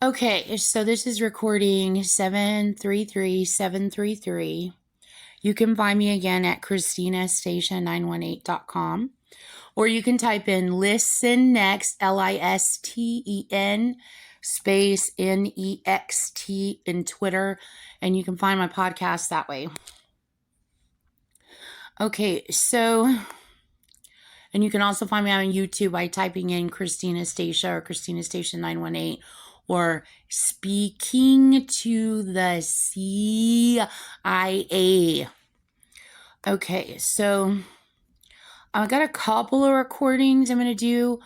Okay, so this is recording 733-733. You can find me again at christinastation918.com, or you can type in listen next, LISTEN space NEXT in Twitter, and you can find my podcast that way. Okay, so, and you can also find me on YouTube by typing in Christina Stacia or Christina Station 918, or speaking to the CIA. Okay, so I got a couple of recordings I'm going to do.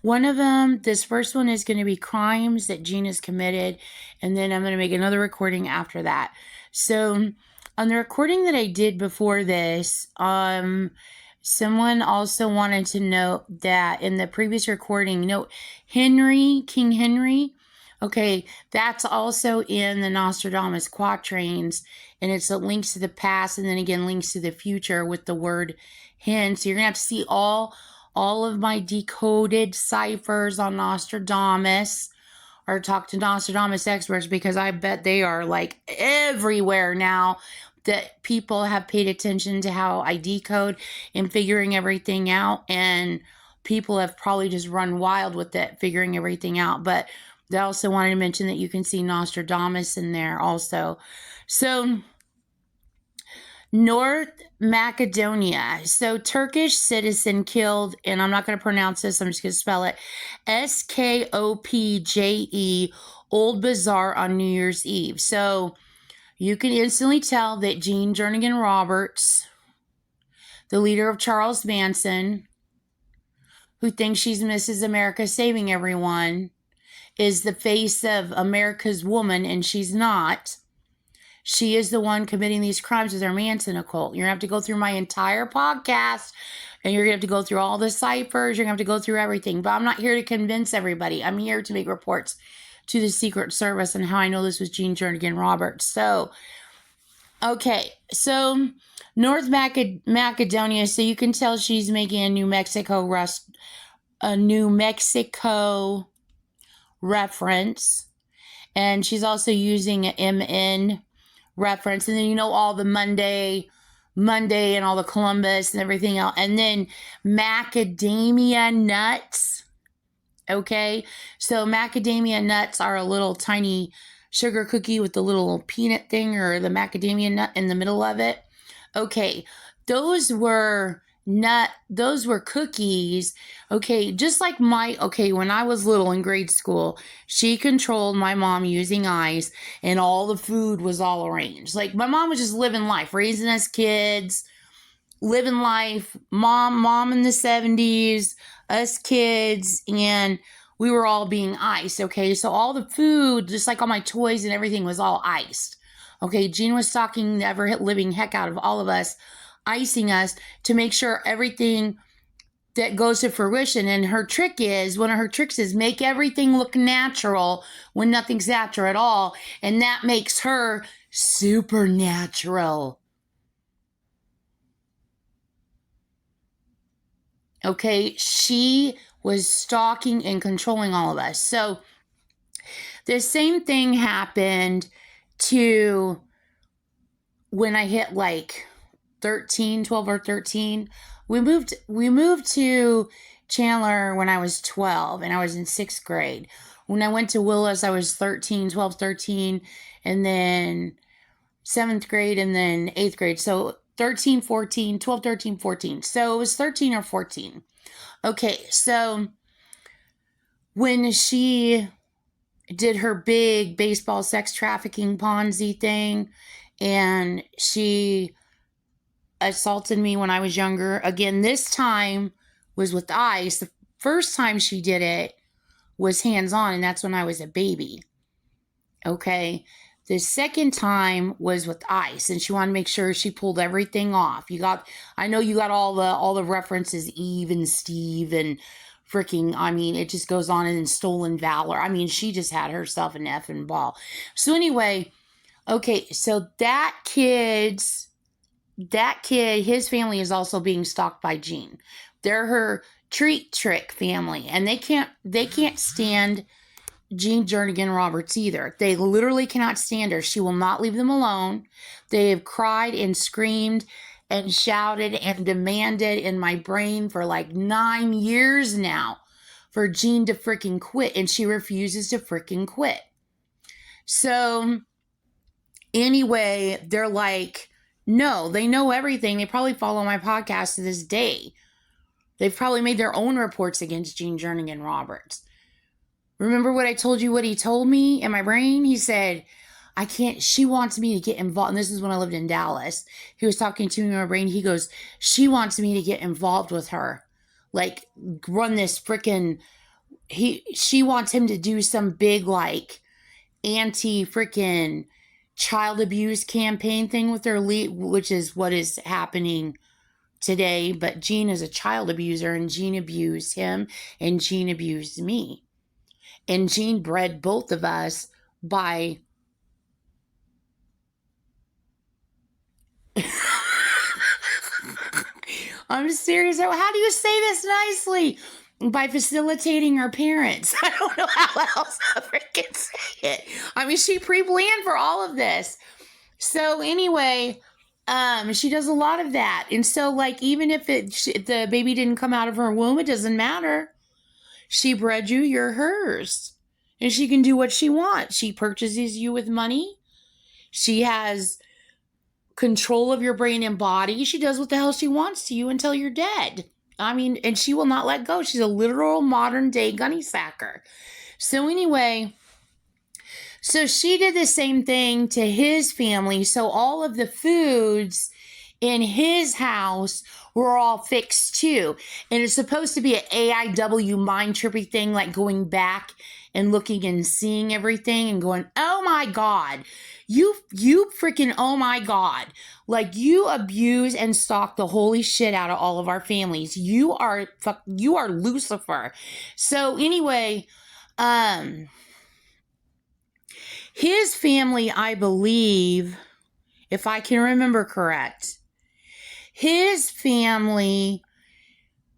One of them, this first one is going to be crimes that Gene has committed, and then I'm going to make another recording after that. So on the recording that I did before this, someone also wanted to note that in the previous recording, King Henry, okay, that's also in the Nostradamus quatrains, and it's links to the past and then again links to the future with the word hen. So you're going to have to see all of my decoded ciphers on Nostradamus, or talk to Nostradamus experts, because I bet they are like everywhere now, that people have paid attention to how I decode and figuring everything out, and people have probably just run wild with it, figuring everything out. But they also wanted to mention that you can see Nostradamus in there also. So North Macedonia. So Turkish citizen killed, and I'm not going to pronounce this, I'm just going to spell it, Skopje, Old Bazaar on New Year's Eve. So you can instantly tell that Jean Jernigan Roberts, the leader of Charles Manson, who thinks she's Mrs. America saving everyone, is the face of America's woman, and she's not. She is the one committing these crimes with her Manson occult. You're going to have to go through my entire podcast, and you're going to have to go through all the ciphers. You're going to have to go through everything. But I'm not here to convince everybody. I'm here to make reports to the Secret Service and how I know this was Jean Jernigan Roberts. So, okay. So, North Macedonia. So, you can tell she's making a New Mexico reference. And she's also using an MN reference. And then all the Monday and all the Columbus and everything else. And then macadamia nuts. Okay, so macadamia nuts are a little tiny sugar cookie with the little peanut thing or the macadamia nut in the middle of it. Okay, those were cookies. Okay, just like when I was little in grade school, she controlled my mom using ice, and all the food was all arranged. Like, my mom was just living life, raising us kids, living life, mom in the 70s, us kids, and we were all being iced, okay? So all the food, just like all my toys and everything, was all iced. Okay, Jean was stalking the ever-living heck out of all of us, icing us to make sure everything that goes to fruition. And one of her tricks is make everything look natural when nothing's natural at all, and that makes her supernatural. Okay, she was stalking and controlling all of us. So the same thing happened to when I hit like 12 or 13. We moved to Chandler when I was 12, and I was in 6th grade. When I went to Willis, I was 12, 13, and then 7th grade, and then 8th grade. So 13, 14, 12, 13, 14. So it was 13 or 14. Okay, so when she did her big baseball sex trafficking Ponzi thing, and she assaulted me when I was younger, again, this time was with ice. The first time she did it was hands-on, and that's when I was a baby. Okay, the second time was with ice, and she wanted to make sure she pulled everything off. I know you got all the references, Eve and Steve and freaking, it just goes on, and then stolen valor. She just had herself an effing ball. So anyway, okay, so that kid, his family is also being stalked by Jean. They're her treat trick family, and they can't stand Jean Jernigan Roberts either. They literally cannot stand her. She will not leave them alone. They have cried and screamed and shouted and demanded in my brain for like 9 years now for Jean to freaking quit, and she refuses to freaking quit. So anyway, they're like, no, they know everything. They probably follow my podcast to this day. They've probably made their own reports against Jean Jernigan Roberts. Remember what I told you, what he told me in my brain? He said, I can't, she wants me to get involved. And this is when I lived in Dallas. He was talking to me in my brain. He goes, she wants me to get involved with her. Like, run this freaking, she wants him to do some big, like, anti-freaking child abuse campaign thing with her, which is what is happening today. But Jean is a child abuser, and Jean abused him, and Jean abused me. And Jean bred both of us by I'm serious. How do you say this nicely? By facilitating her parents. I don't know how else to freaking say it. I mean, she pre-planned for all of this. So anyway, she does a lot of that. And so, like, even if the baby didn't come out of her womb, it doesn't matter. She bred you, you're hers. And she can do what she wants. She purchases you with money. She has control of your brain and body. She does what the hell she wants to you until you're dead. I mean, and she will not let go. She's a literal modern day gunny sacker. So anyway, so she did the same thing to his family. So all of the foods in his house were all fixed too. And it's supposed to be an AIW mind trippy thing, like going back and looking and seeing everything and going, oh my God, you freaking, oh my God. Like, you abuse and stalk the holy shit out of all of our families. You are Lucifer. So anyway, his family, I believe, if I can remember correct, his family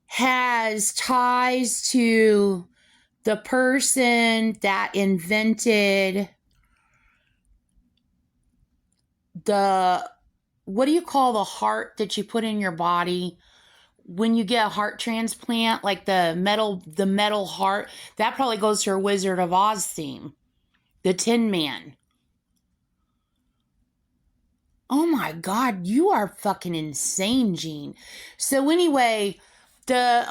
has ties to the person that invented what do you call the heart that you put in your body when you get a heart transplant, like the metal heart? That probably goes to her Wizard of Oz theme, the Tin Man. Oh my God, you are fucking insane, Jean. So anyway, the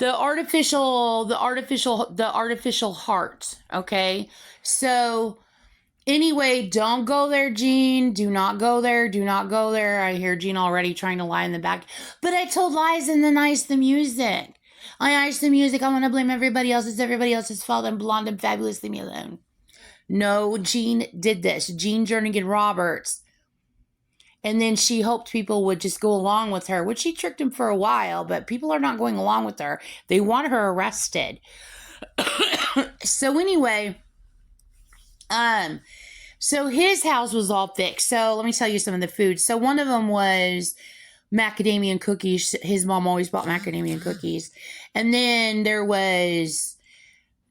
artificial heart, okay? So anyway, don't go there, Jean. Do not go there. Do not go there. I hear Jean already trying to lie in the back. But I told lies and then I iced the music. I iced the music. I want to blame everybody else. It's everybody else's fault. I'm blonde and fabulous. Leave me alone. No, Jean did this. Jean Jernigan Roberts. And then she hoped people would just go along with her, which she tricked him for a while, but people are not going along with her. They want her arrested. So anyway, so his house was all fixed. So let me tell you some of the food. So one of them was macadamia cookies. His mom always bought macadamia cookies. And then there was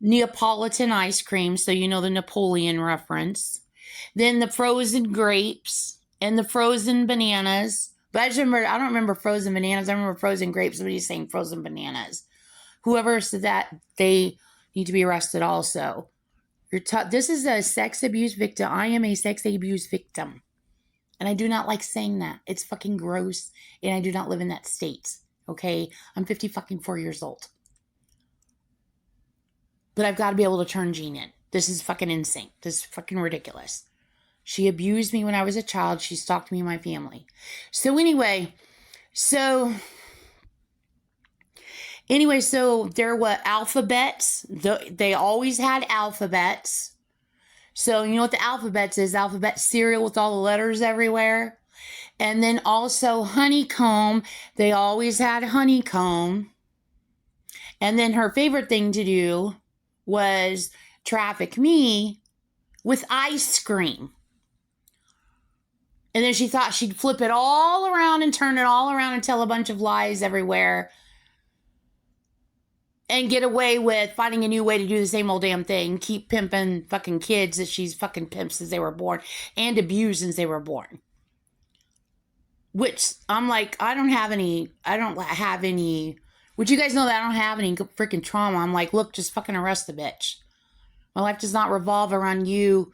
Neapolitan ice cream. So you know the Napoleon reference. Then the frozen grapes and the frozen bananas. But I don't remember frozen bananas. I remember frozen grapes. Somebody's saying frozen bananas. Whoever said that, they need to be arrested also. This is a sex abuse victim. I am a sex abuse victim. And I do not like saying that. It's fucking gross. And I do not live in that state. Okay? I'm 54 years old. But I've got to be able to turn Jean in. This is fucking insane. This is fucking ridiculous. She abused me when I was a child. She stalked me and my family. So anyway, so there were alphabets. They always had alphabets. So you know what the alphabets is? Alphabet cereal with all the letters everywhere. And then also honeycomb. They always had honeycomb. And then her favorite thing to do was traffic me with ice cream. And then she thought she'd flip it all around and turn it all around and tell a bunch of lies everywhere. and get away with finding a new way to do the same old damn thing. Keep pimping fucking kids that she's fucking pimped since they were born and abused since they were born. Which I'm like, I don't have any, would you guys know that I don't have any freaking trauma? I'm like, look, just fucking arrest the bitch. My life does not revolve around you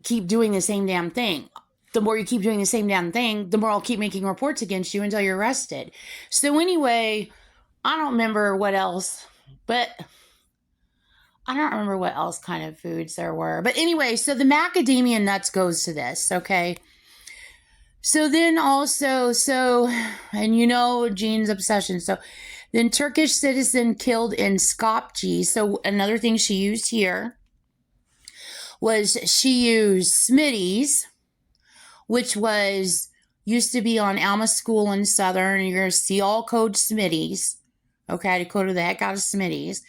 keep doing the same damn thing. The more you keep doing the same damn thing, the more I'll keep making reports against you until you're arrested. So anyway, I don't remember what else, but I don't remember what else kind of foods there were. But anyway, so the macadamia nuts goes to this, okay? So then also, and you know Jean's obsession. So then Turkish citizen killed in Skopje. So another thing she used here was she used Smitty's, which used to be on Alma School in Southern. You're going to see all code Smitty's. Okay, I decoded the heck out of Smitty's.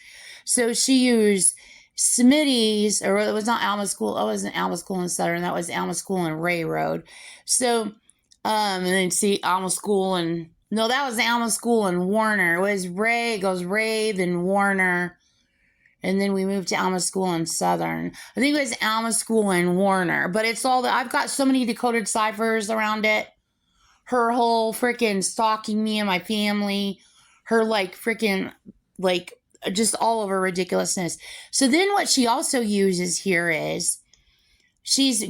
So she used Smitty's, or it was not Alma School. It wasn't Alma School in Southern. That was Alma School in Ray Road. So, and then see Alma School and, no, that was Alma School in Warner. It was Ray, it goes Ray, then Warner. And then we moved to Alma School in Southern. I think it was Alma School in Warner. But it's all I've got so many decoded ciphers around it. Her whole freaking stalking me and my family. Her freaking just all of her ridiculousness. So then what she also uses here is she's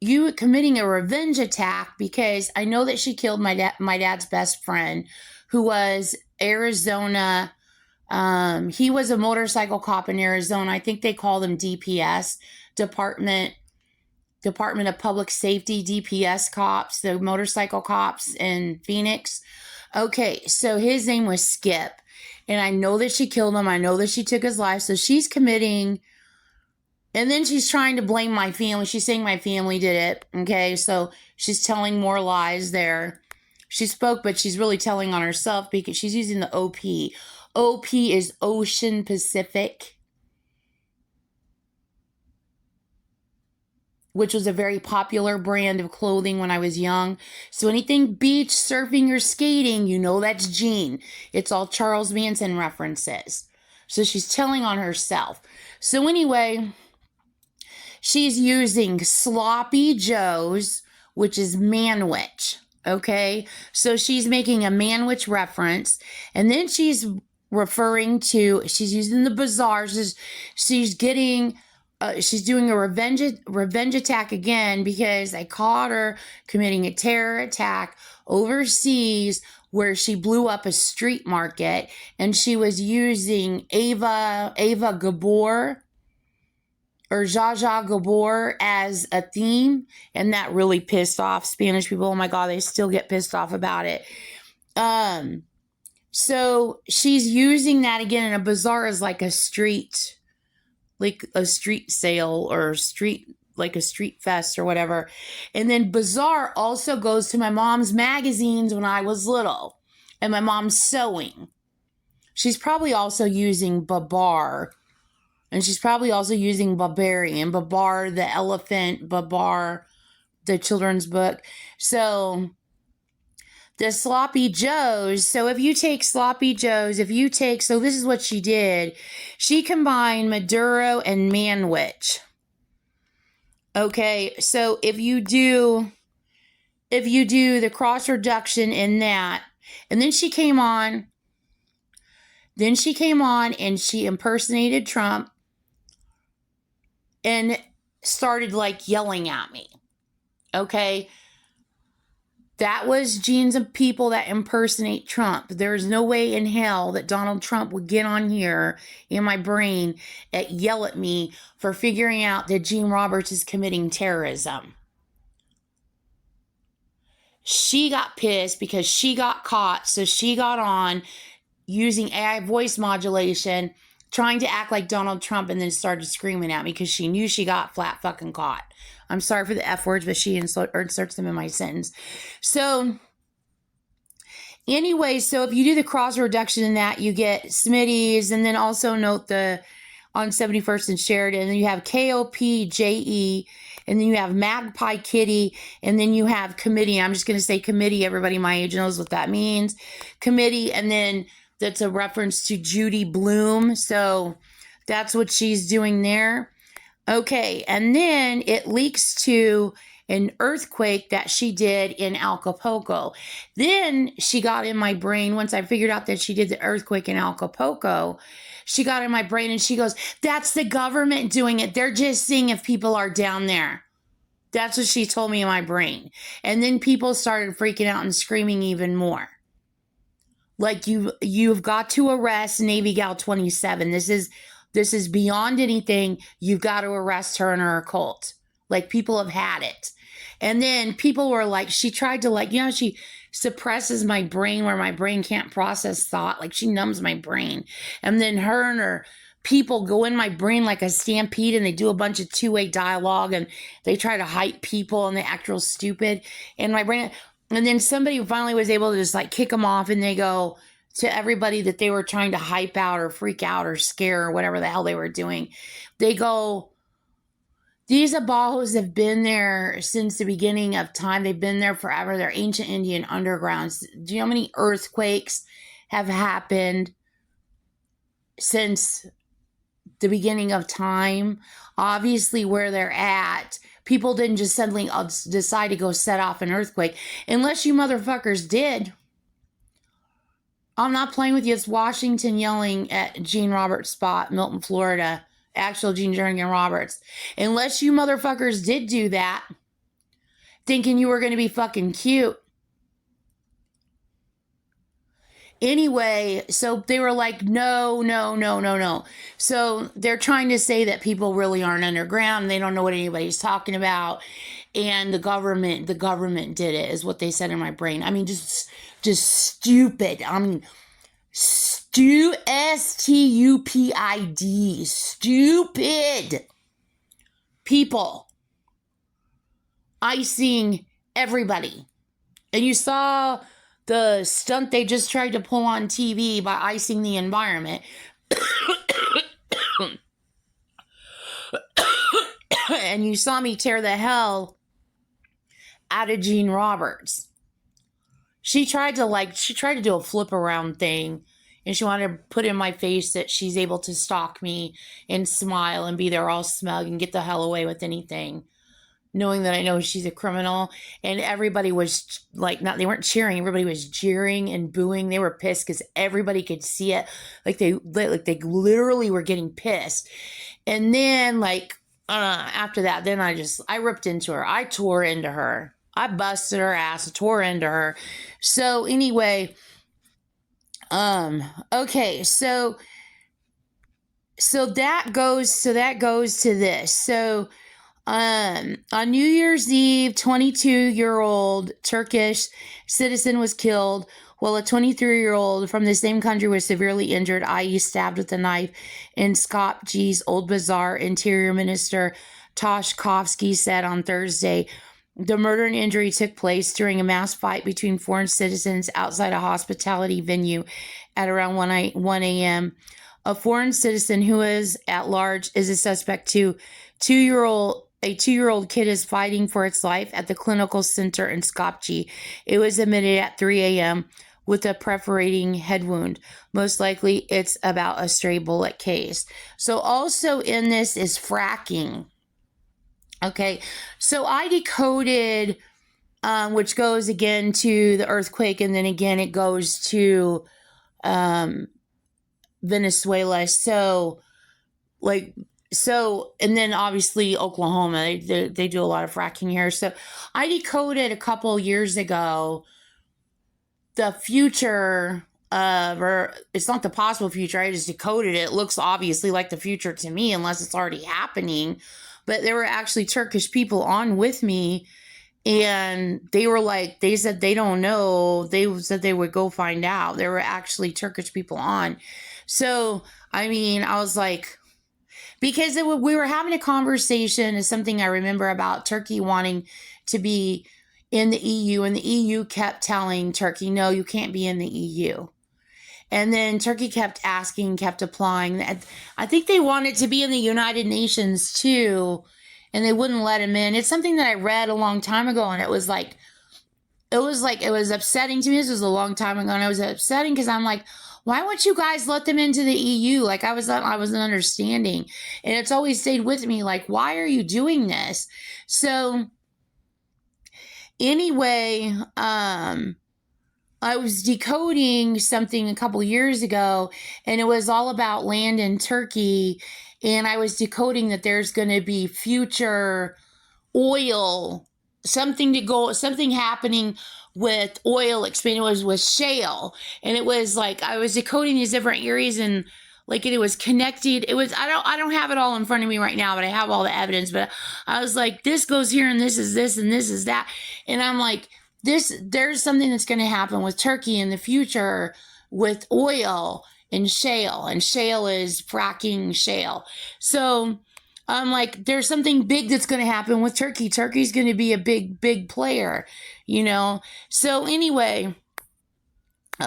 committing a revenge attack because I know that she killed my dad's best friend, who was Arizona. He was a motorcycle cop in Arizona. I think they call them DPS, Department of Public Safety, DPS cops, the motorcycle cops in Phoenix. Okay, so his name was Skip. And I know that she killed him. I know that she took his life. So she's committing, and then she's trying to blame my family. She's saying my family did it. Okay, so she's telling more lies there. She spoke, but she's really telling on herself because she's using the OP. OP is Ocean Pacific, which was a very popular brand of clothing when I was young. So anything beach, surfing, or skating, you know that's Jean. It's all Charles Manson references. So she's telling on herself. So anyway, she's using Sloppy Joe's, which is Manwich. Okay? So she's making a Manwich reference. And then she's referring to, she's using the bazaars. She's getting... she's doing a revenge attack again because I caught her committing a terror attack overseas where she blew up a street market, and she was using Ava Gabor or Zsa Zsa Gabor as a theme, and that really pissed off Spanish people. Oh my God, they still get pissed off about it. So she's using that again, and a bazaar is like a street sale or a street fest or whatever. And then bazaar also goes to my mom's magazines when I was little and my mom's sewing. She's probably also using Babar, and she's probably also using Barbarian, Babar the elephant, Babar the children's book. So the Sloppy Joes. So if you take Sloppy Joes, so this is what she did. She combined Maduro and Manwich. Okay, so if you do the cross reduction in that, and then she came on and she impersonated Trump and started yelling at me. Okay. That was genes of people that impersonate Trump. There's no way in hell that Donald Trump would get on here in my brain and yell at me for figuring out that Gene Roberts is committing terrorism. She got pissed because she got caught, so she got on using AI voice modulation, trying to act like Donald Trump, and then started screaming at me because she knew she got flat fucking caught. I'm sorry for the F words, but she inserts them in my sentence. So anyway, so if you do the cross reduction in that, you get Smitty's, and then also note on 71st and Sheridan, and then you have KOPJE, and then you have Magpie Kitty, and then you have committee. I'm just going to say committee. Everybody my age knows what that means. Committee, and then That's a reference to Judy Blume. So that's what she's doing there. Okay, and then it leaks to an earthquake that she did in Acapulco. Then she got in my brain, once I figured out that she did the earthquake in Acapulco, she got in my brain and she goes, that's the government doing it. They're just seeing if people are down there. That's what she told me in my brain. And then people started freaking out and screaming even more. Like, you've got to arrest Navy Gal 27. This is beyond anything. You've got to arrest her and her occult. Like, people have had it. And then people were like, she tried to, like, she suppresses my brain where my brain can't process thought. Like, she numbs my brain. And then her and her people go in my brain like a stampede, and they do a bunch of two-way dialogue, and they try to hype people, and they act real stupid. And my brain... And then somebody finally was able to just like kick them off, and they go to everybody that they were trying to hype out or freak out or scare or whatever the hell they were doing. They go, these Abajos have been there since the beginning of time. They've been there forever. They're ancient Indian undergrounds. Do you know how many earthquakes have happened since the beginning of time? Obviously, where they're at, people didn't just suddenly decide to go set off an earthquake. Unless you motherfuckers did. I'm not playing with you. It's Washington yelling at Gene Roberts' spot, Milton, Florida. Actual Gene Jernigan Roberts. Unless you motherfuckers did do that, thinking you were going to be fucking cute. Anyway, so they were like, no. So they're trying to say that people really aren't underground. They don't know what anybody's talking about. And the government did it, is what they said in my brain. I mean, just stupid. I mean, S-T-U-P-I-D. Stupid people icing everybody. And you saw the stunt they just tried to pull on TV by icing the environment. And you saw me tear the hell out of Gene Roberts. She tried to do a flip around thing, and she wanted to put in my face that she's able to stalk me and smile and be there all smug and get the hell away with anything, knowing that I know she's a criminal. And everybody was like, they weren't cheering. Everybody was jeering and booing. They were pissed because everybody could see it. Like they literally were getting pissed. And then after that, then I ripped into her. I tore into her. I busted her ass, tore into her. So anyway, okay, so that goes to this. So on New Year's Eve, 22-year-old Turkish citizen was killed, while a 23-year-old from the same country was severely injured, i.e. stabbed with a knife in Skopje's Old Bazaar, Interior Minister Toshkovsky said on Thursday. The murder and injury took place during a mass fight between foreign citizens outside a hospitality venue at around 1 a.m. A foreign citizen who is at large is a suspect too. A 2-year-old kid is fighting for its life at the clinical center in Skopje. It was admitted at 3 a.m. with a perforating head wound. Most likely it's about a stray bullet case. So also in this is fracking. Okay, so I decoded, which goes again to the earthquake, and then again it goes to Venezuela. So, and then obviously Oklahoma, they do a lot of fracking here. So I decoded a couple years ago the future or it's not the possible future. I just decoded it. It looks obviously like the future to me, unless it's already happening. But there were actually Turkish people on with me, and they said they don't know. They said they would go find out. There were actually Turkish people on. So, I mean, I was like, because we were having a conversation, is something I remember about Turkey wanting to be in the EU, and the EU kept telling Turkey, no, you can't be in the EU. And then Turkey kept asking, kept applying. I think they wanted to be in the United Nations too, and they wouldn't let him in. It's something that I read a long time ago, and it was upsetting to me. This was a long time ago, and it was upsetting because I'm like, why won't you guys let them into the EU? Like, I wasn't understanding. And it's always stayed with me, like, why are you doing this? So anyway, I was decoding something a couple years ago, and it was all about land in Turkey. And I was decoding that there's going to be future oil, something happening with oil expanding. It was with shale, and it was like I was decoding these different areas, and like it was connected. It was I don't have it all in front of me right now, but I have all the evidence. But I was like, this goes here, and this is this, and this is that, and I'm like, there's something that's going to happen with Turkey in the future with oil and shale is fracking shale. So I'm like, there's something big that's going to happen with Turkey. Turkey's going to be a big player, you know? So anyway, so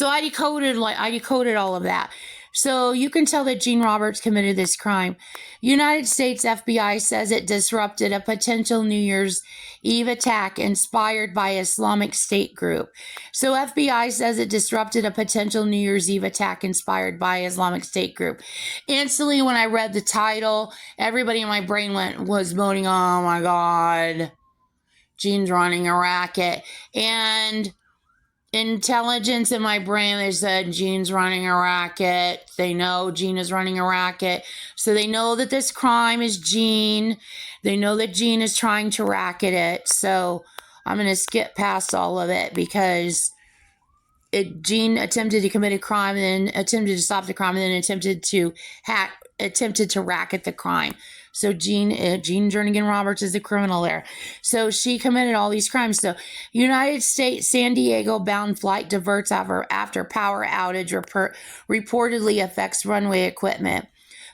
I decoded all of that. So you can tell that Gene Roberts committed this crime. United States FBI says it disrupted a potential New Year's Eve attack inspired by Islamic State group. So FBI says it disrupted a potential New Year's Eve attack inspired by Islamic State group. Instantly, when I read the title, everybody in my brain was moaning, oh my God, Gene's running a racket. And intelligence in my brain, they said Gene's running a racket. They know Gene is running a racket. So they know that this crime is Gene. They know that Gene is trying to racket it. So I'm going to skip past all of it because Gene attempted to commit a crime and then attempted to stop the crime and then attempted to racket the crime. So Gene Jernigan Roberts is the criminal there. So she committed all these crimes. So United States San Diego bound flight diverts after power outage reportedly affects runway equipment.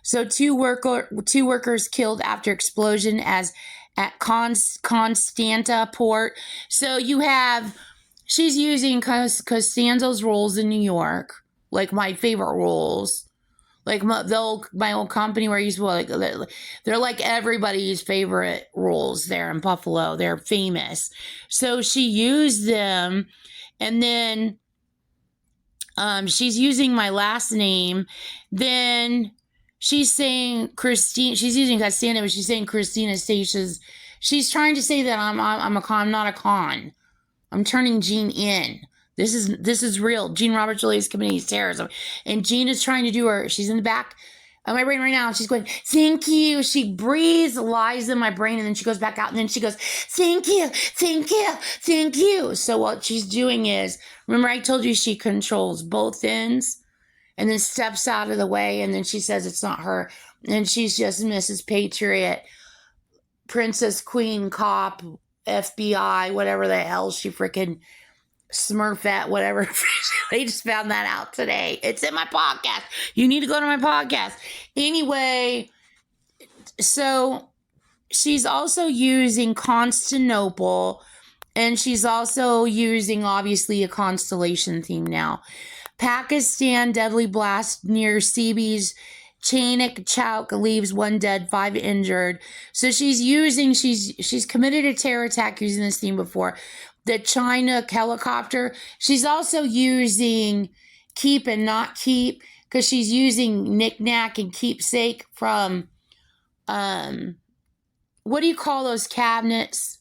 So two workers killed after explosion at Constanta port. So you have, she's using Costanza's rules in New York, like my favorite rules. Like my old company where I used to work, they're like everybody's favorite rules there in Buffalo. They're famous. So she used them, and then she's using my last name. Then she's saying Christine. She's using Costanza, but she's saying Christina Statia's. She's trying to say that I'm a con. I'm not a con. I'm turning Gene in. This is real. Gene Roberts really is committing terrorism. And Gene is trying to do her. She's in the back of my brain right now. And she's going, thank you. She breathes lies in my brain. And then she goes back out. And then she goes, thank you, thank you, thank you. So what she's doing is, remember I told you she controls both ends and then steps out of the way. And then she says it's not her. And she's just Mrs. Patriot, Princess, Queen, Cop, FBI, whatever the hell she freaking Smurfette, whatever. They just found that out today. It's in my podcast. You need to go to my podcast. Anyway, so she's also using Constantinople, and she's also using, obviously, a constellation theme now. Pakistan, deadly blast near Seabees, Chainik Chowk leaves 1 dead, 5 injured. So she's committed a terror attack using this theme before. The China helicopter. She's also using keep and not keep because she's using knick-knack and keepsake from, what do you call those cabinets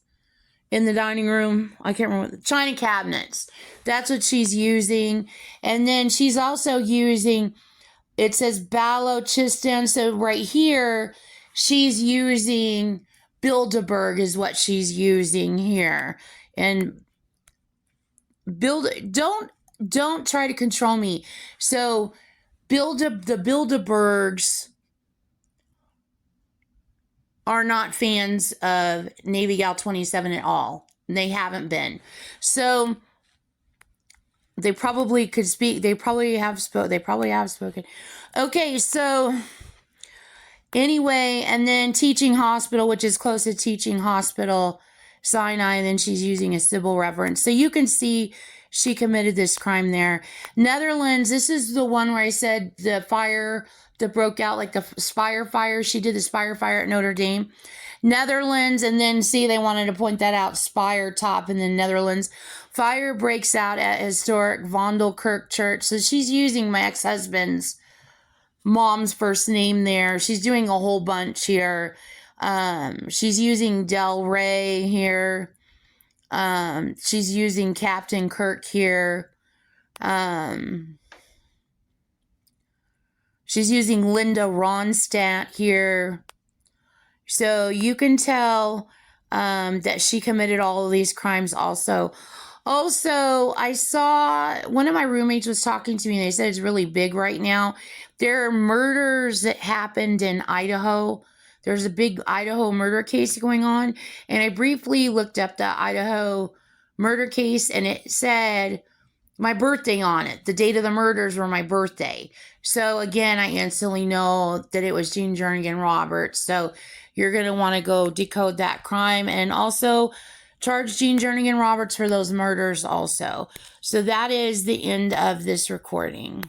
in the dining room? I can't remember. China cabinets. That's what she's using. And then she's also using, it says Balochistan. So right here, she's using Bilderberg is what she's using here. And don't try to control me. So the Bilderbergs are not fans of Navy Gal 27 at all. They haven't been. So they probably could speak. They probably have spoken. Okay, so anyway, and then Teaching Hospital, which is close to Teaching Hospital Sinai, and then she's using a Sybil reference. So you can see she committed this crime there. Netherlands, this is the one where I said the fire that broke out, like the Spire fire. She did the Spire fire at Notre Dame. Netherlands, and then see, they wanted to point that out, Spire top, and then Netherlands. Fire breaks out at historic Vondelkirk Church. So she's using my ex-husband's mom's first name there. She's doing a whole bunch here. She's using Del Rey here. She's using Captain Kirk here. She's using Linda Ronstadt here. So you can tell that she committed all of these crimes also. Also, I saw one of my roommates was talking to me and they said it's really big right now. There are murders that happened in Idaho. There's a big Idaho murder case going on. And I briefly looked up the Idaho murder case and it said my birthday on it. The date of the murders were my birthday. So again, I instantly know that it was Jean Jernigan Roberts. So you're going to want to go decode that crime and also charge Jean Jernigan Roberts for those murders also. So that is the end of this recording.